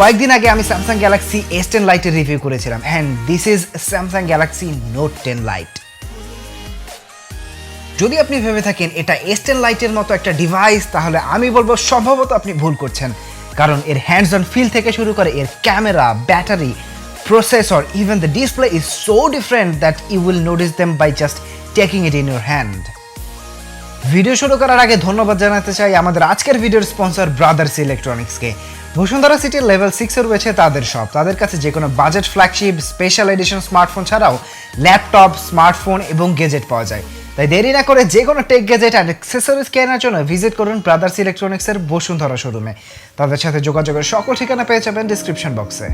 কয়েকদিন আগে আমি স্যামসাং গ্যালাক্সি S10 লাইটের রিভিউ করেছিলাম and this is Samsung Galaxy note 10 light. যদি আপনি ভেবে থাকেন এটা S10 লাইটের মতো একটা ডিভাইস, তাহলে আমি বলবো সম্ভবত আপনি ভুল করছেন, কারণ এর হ্যান্ডস অন ফিল থেকে শুরু করে এর camera, battery, processor, even the display is so different that you will notice them by just taking it in your hand. Video শুরু করার আগে ধন্যবাদ জানাতে চাই আমাদের আজকের ভিডিওর স্পন্সর ব্রাদার্স ইলেকট্রনিক্সকে। বসুন্ধরা সিটির লেভেল 6-এ রয়েছে তাদের শপ। তাদের কাছে যে কোনো budget flagship, special edition smartphone ছাড়াও ল্যাপটপ, স্মার্টফোন এবং গেজেট পাওয়া যায়। তাই দেরি না করে যে কোনো টেক গেজেট অ্যান্ড অ্যাক্সেসরিজ কেনার জন্য ভিজিট করুন ব্রাদার্স ইলেকট্রনিক্সের বসুন্ধরা শোরুমে। তাদের সাথে যোগাযোগের সকল ঠিকানা পেয়ে যাবেন ডিসক্রিপশন বক্সে।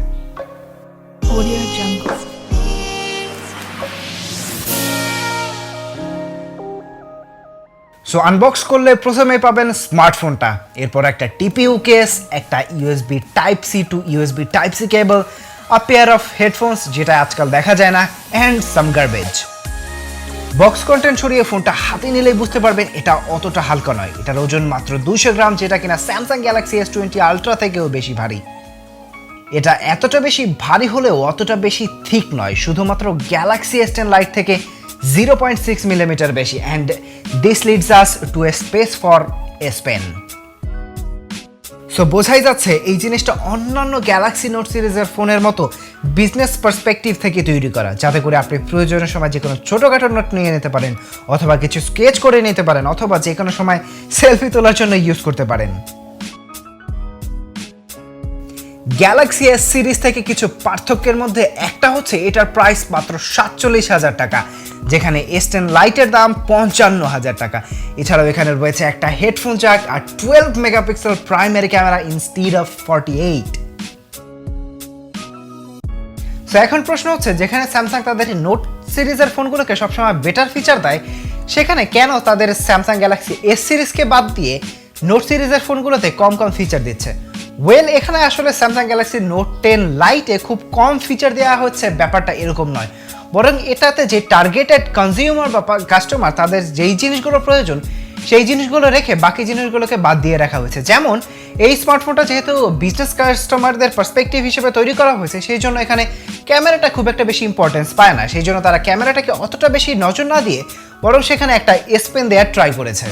সো আনবক্স করলে প্রথমে পাবেন স্মার্টফোনটা, এরপর একটা টিপিইউ কেস, একটা USB type C to USB type C cable, a pair of headphones যেটা আজকাল দেখা যায় না, and some garbage. Box content সরিয়ে ফোনটা হাতে নিলেই বুঝতে পারবেন এটা অতটা হালকা নয়। এটার ওজন মাত্র 200 গ্রাম, যেটা কিনা স্যামসাং গ্যালাক্সি S20 আলট্রা থেকেও বেশি ভারী। এটা এতটা বেশি ভারী হলেও অতটা বেশি থিক নয়, শুধুমাত্র গ্যালাক্সি S10 লাইট থেকে 0.6 মিলিমিটার বেশি, and this leads us to a space for a pen. So বোঝাই যাচ্ছে এই জিনিসটা অন্যান্য গ্যালাক্সি নোট সিরিজের ফোনের মতো বিজনেস পার্সপেক্টিভ থেকে তৈরি করা, যাতে করে আপনি প্রয়োজনের সময় যে কোনো ছোটোখাটো নোট নিয়ে নিতে পারেন, অথবা কিছু স্কেচ করে নিতে পারেন, অথবা যে কোনো সময় সেলফি তোলার জন্য ইউজ করতে পারেন। গ্যালাক্সি S সিরিজ থেকে কিছু পার্থক্যের মধ্যে একটা হচ্ছে এটার প্রাইস মাত্র 47,000 টাকা, যেখানে S10 লাইটের দাম 55,000 টাকা। এছাড়াও এখানে রয়েছে একটা হেডফোন জ্যাক আর 12 megapixel primary camera instead of 48। So এখন প্রশ্ন হচ্ছে, যেখানে স্যামসাং তাদের নোট সিরিজের ফোনগুলোকে সবসময় বেটার ফিচার দেয়, সেখানে কেন তাদের স্যামসাং গ্যালাক্সি S সিরিজকে বাদ দিয়ে নোট সিরিজের ফোনগুলোতে কম ফিচার দিচ্ছে? ওয়েল, এখানে আসলে স্যামসাং গ্যালাক্সি নোট 10 লাইটে খুব কম ফিচার দেওয়া হচ্ছে ব্যাপারটা এরকম নয়, বরং এটাতে যে টার্গেটেড কনজিউমার বা কাস্টমার তাদের যেই জিনিসগুলো প্রয়োজন সেই জিনিসগুলো রেখে বাকি জিনিসগুলোকে বাদ দিয়ে রাখা হয়েছে। যেমন এই স্মার্টফোনটা যেহেতু বিজনেস কাস্টমারদের পার্সপেক্টিভ হিসেবে তৈরি করা হয়েছে, সেই জন্য এখানে ক্যামেরাটা খুব একটা বেশি ইম্পর্টেন্স পায় না। সেই জন্য তারা ক্যামেরাটাকে অতটা বেশি নজর না দিয়ে বরং সেখানে একটা S পেন দেওয়ার ট্রাই করেছে।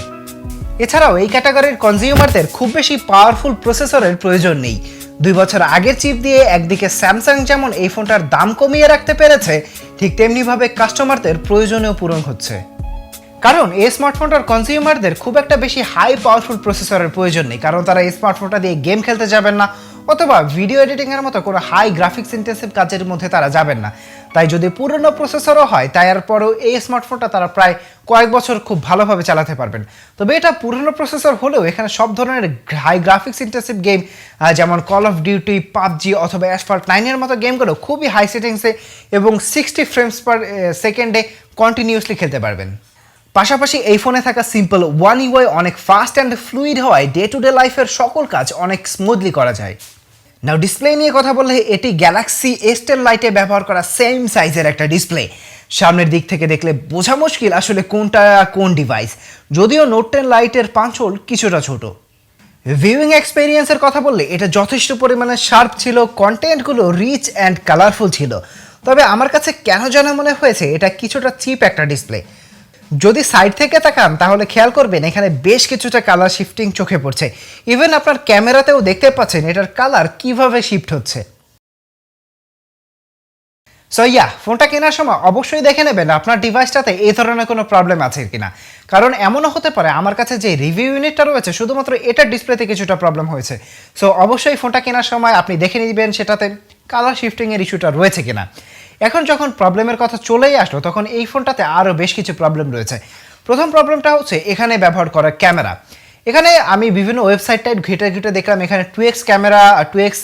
এছাড়াও এই ক্যাটাগরির কনজিউমারদের খুব বেশি পাওয়ারফুল প্রসেসরের প্রয়োজন নেই। 2 বছর আগের চিপ দিয়ে একদিকে স্যামসাং যেমন এই ফোনটার দাম কমিয়ে রাখতে পেরেছে, ঠিক তেমনিভাবে কাস্টমারদের প্রয়োজনীয় পূরণ হচ্ছে। কারণ এই স্মার্টফোনটার কনজিউমারদের খুব একটা বেশি হাই পাওয়ারফুল প্রসেসরের প্রয়োজন নেই, কারণ তারা এই স্মার্টফোনটা দিয়ে গেম খেলতে যাবেন না, অথবা ভিডিও এডিটিংয়ের মতো কোনো হাই গ্রাফিক্স ইন্টেন্সিভ কাজের মধ্যে তারা যাবেন না। তাই যদি পুরনো প্রসেসরও হয়, তারপরেও এই স্মার্টফোনটা তারা প্রায় কয়েক বছর খুব ভালোভাবে চালাতে পারবেন। তবে এটা পুরনো প্রসেসর হলেও এখানে সব ধরনের হাই গ্রাফিক্স ইন্টেন্সিভ গেম যেমন কল অফ ডিউটি, পাবজি অথবা অ্যাসফল্ট 9-এর মতো গেমগুলো খুবই হাই সেটিংসে এবং 60 ফ্রেমস পার সেকেন্ডে কন্টিনিউয়াসলি খেলতে পারবেন। পাশাপাশি এই ফোনে থাকা সিম্পল ওয়ান ইউআই অনেক ফাস্ট অ্যান্ড ফ্লুইড হওয়ায় ডে টু ডে লাইফের সকল কাজ অনেক স্মুথলি করা যায়। নাও ডিসপ্লে নিয়ে কথা বললে, এটি গ্যালাক্সি S10 লাইটে ব্যবহার করা সেম সাইজের একটা ডিসপ্লে। সামনের দিক থেকে দেখলে বোঝা মুশকিল আসলে কোনটা কোন ডিভাইস, যদিও নোট 10 লাইটের পাঞ্চল কিছুটা ছোট। ভিউইং এক্সপিরিয়েন্সের কথা বললে এটা যথেষ্ট পরিমাণে শার্প ছিল, কন্টেন্টগুলো রিচ অ্যান্ড কালারফুল ছিল। তবে আমার কাছে কেন যেন মনে হয়েছে এটা কিছুটা চিপ একটা ডিসপ্লে। যদি সাইড থেকে তাকান তাহলে খেয়াল করবেন এখানে বেশ কিছুটা কালার শিফটিং চোখে পড়ছে। ইভেন আপনার ক্যামেরাতেও দেখতে পাচ্ছেন এটার কালার কিভাবে শিফট হচ্ছে। সো ফোনটা কেনার সময় অবশ্যই দেখে নেবেন আপনার ডিভাইসটাতে এই ধরনের কোনো প্রবলেম আছে কিনা, কারণ এমনও হতে পারে আমার কাছে যে রিভিউ ইউনিটটা রয়েছে শুধুমাত্র এটার ডিসপ্লেতে কিছুটা প্রবলেম হয়েছে। সো অবশ্যই ফোনটা কেনার সময় আপনি দেখে নেবেন সেটাতে কালার শিফটিংয়ের ইস্যুটা রয়েছে কিনা। এখন যখন প্রবলেমের কথা চলেই আসলো, তখন এই ফোনটাতে আরও বেশ কিছু প্রবলেম রয়েছে। প্রথম প্রবলেমটা হচ্ছে এখানে ব্যবহার করা ক্যামেরা। এখানে আমি বিভিন্ন ওয়েবসাইটটা ঘেটে দেখলাম এখানে 2x camera, 2x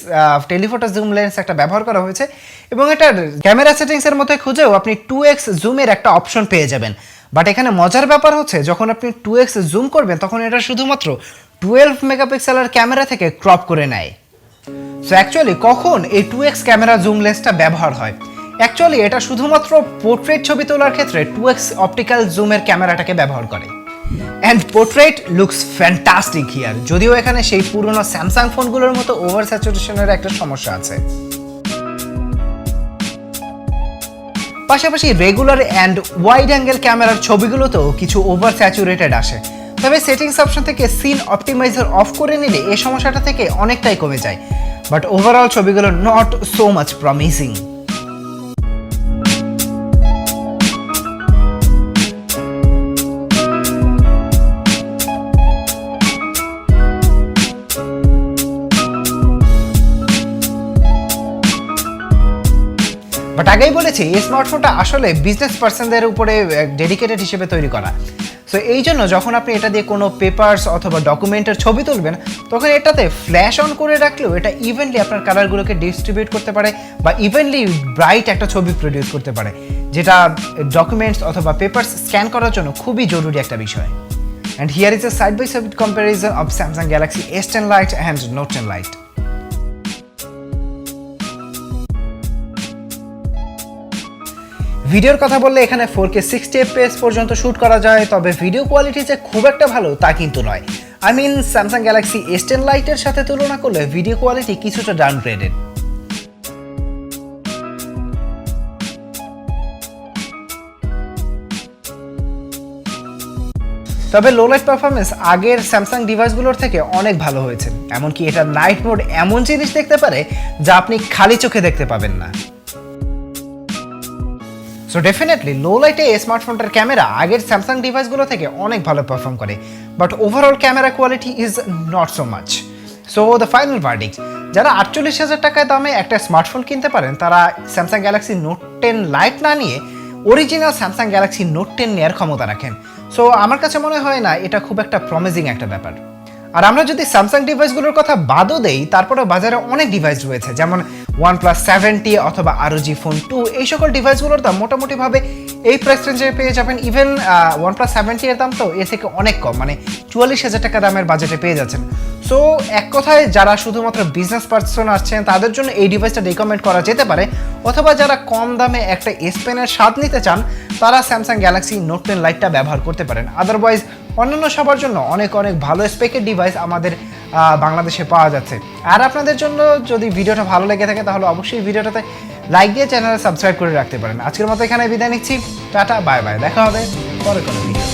telephoto zoom lens একটা ব্যবহার করা হয়েছে, এবং এটা ক্যামেরা সেটিংসের মধ্যে খুঁজেও আপনি 2x জুমের একটা অপশন পেয়ে যাবেন। বাট এখানে মজার ব্যাপার হচ্ছে যখন আপনি 2x জুম করবেন তখন এটা শুধুমাত্র 12 মেগাপিক্সেলের ক্যামেরা থেকে ক্রপ করে নেয়। সো অ্যাকচুয়ালি কখন এই 2x ক্যামেরা জুম লেন্সটা ব্যবহার হয়? অ্যাকচুয়ালি এটা শুধুমাত্র পোর্ট্রেট ছবি তোলার ক্ষেত্রে 2x অপটিক্যাল জুমের ক্যামেরাটাকে ব্যবহার করে। And portrait looks fantastic here, যদিও এখানে সেই পুরনো স্যামসাং ফোনগুলোর মতো ওভার স্যাচুরেশনের একটা সমস্যা আছে। পাশাপাশি রেগুলার অ্যান্ড ওয়াইড অ্যাঙ্গেল ক্যামেরার ছবিগুলোতেও কিছু ওভার স্যাচুরেটেড আসে, তবে সেটিংস অপশন থেকে সিন অপটিমাইজার অফ করে নিলে এই সমস্যাটা থেকে অনেকটাই কমে যায়, বাট ওভারঅল ছবিগুলো not so much promising. But আগেই বলেছি এই স্মার্টফোনটা আসলে বিজনেস পার্সনদের উপরে ডেডিকেটেড হিসেবে তৈরি করা। সো এই জন্য যখন আপনি এটা দিয়ে কোনো পেপারস অথবা ডকুমেন্টের ছবি তুলবেন, তখন এটাতে ফ্ল্যাশ অন করে রাখলেও এটা ইভেনলি আপনার কালারগুলোকে ডিস্ট্রিবিউট করতে পারে বা ইভেনলি ব্রাইট একটা ছবি প্রডিউস করতে পারে, যেটা ডকুমেন্টস অথবা পেপারস স্ক্যান করার জন্য খুবই জরুরি একটা বিষয়। And here is a side by side comparison of Samsung Galaxy S10 Lite and Note 10 Lite। ভিডিওর কথা বললে এখানে 4K 60 FPS পর্যন্ত শ্যুট করা যায়, তবে ভিডিও কোয়ালিটি যে খুব একটা ভালো তা কিন্তু নয়। I mean Samsung Galaxy S10 Lite এর সাথে তুলনা করলে ভিডিও কোয়ালিটি কিছুটা ডাউনগ্রেডেড। তবে লো লাইট পারফরমেন্স আগের স্যামসাং ডিভাইসগুলোর থেকে অনেক ভালো হয়েছে, এমনকি এটা নাইট মোড এমন জিনিস দেখতে পারে যা আপনি খালি চোখে দেখতে পাবেন না। সো ডেফিনেটলি লো লাইটে এই স্মার্টফোনটার ক্যামেরা আগের স্যামসাং ডিভাইসগুলো থেকে অনেক ভালো পারফর্ম করে, but overall camera quality is not so much. So the final verdict, যারা 48,000 টাকায় দামে একটা স্মার্টফোন কিনতে পারেন তারা স্যামসাং গ্যালাক্সি নোট 10 লাইট না নিয়ে অরিজিনাল স্যামসাং গ্যালাক্সি নোট 10 নেওয়ার ক্ষমতা রাখেন। সো আমার কাছে মনে হয় না এটা খুব একটা প্রমিজিং একটা ব্যাপার। আর আমরা যদি স্যামসাং ডিভাইসগুলোর কথা বাদও দেই, তারপরে বাজারে অনেক ডিভাইস রয়েছে, যেমন OnePlus 7T অথবা ROG Phone 2, এই সকল ডিভাইসগুলোর দাম মোটামুটিভাবে এই প্রাইস রেঞ্জে পেয়ে যাবেন। ইভেন OnePlus 7T এর দাম তো এর থেকে অনেক কম, মানে 44,000 টাকা দামের বাজেটে পেয়ে যাচ্ছেন। সো এক কথায় যারা শুধুমাত্র বিজনেস পার্সন আসছেন তাদের জন্য এই ডিভাইসটা রিকমেন্ড করা যেতে পারে, অথবা যারা কম দামে একটা S Pen-এর স্বাদ নিতে চান তারা স্যামসাং গ্যালাক্সি নোট 10 লাইটটা ব্যবহার করতে পারেন। আদারওয়াইজ অন্যান্য সবার জন্য অনেক অনেক ভালো স্পেকের ডিভাইস আমাদের বাংলাদেশে পাওয়া যাচ্ছে। আর আপনাদের জন্য যদি ভিডিওটা ভালো লেগে থাকে তাহলে অবশ্যই ভিডিওটাতে লাইক দিয়ে চ্যানেলে সাবস্ক্রাইব করে রাখতে পারেন। আজকের মতো এখানে বিদায় নিচ্ছি, টাটা বাই বাই, দেখা হবে পরে কোনো ভিডিও।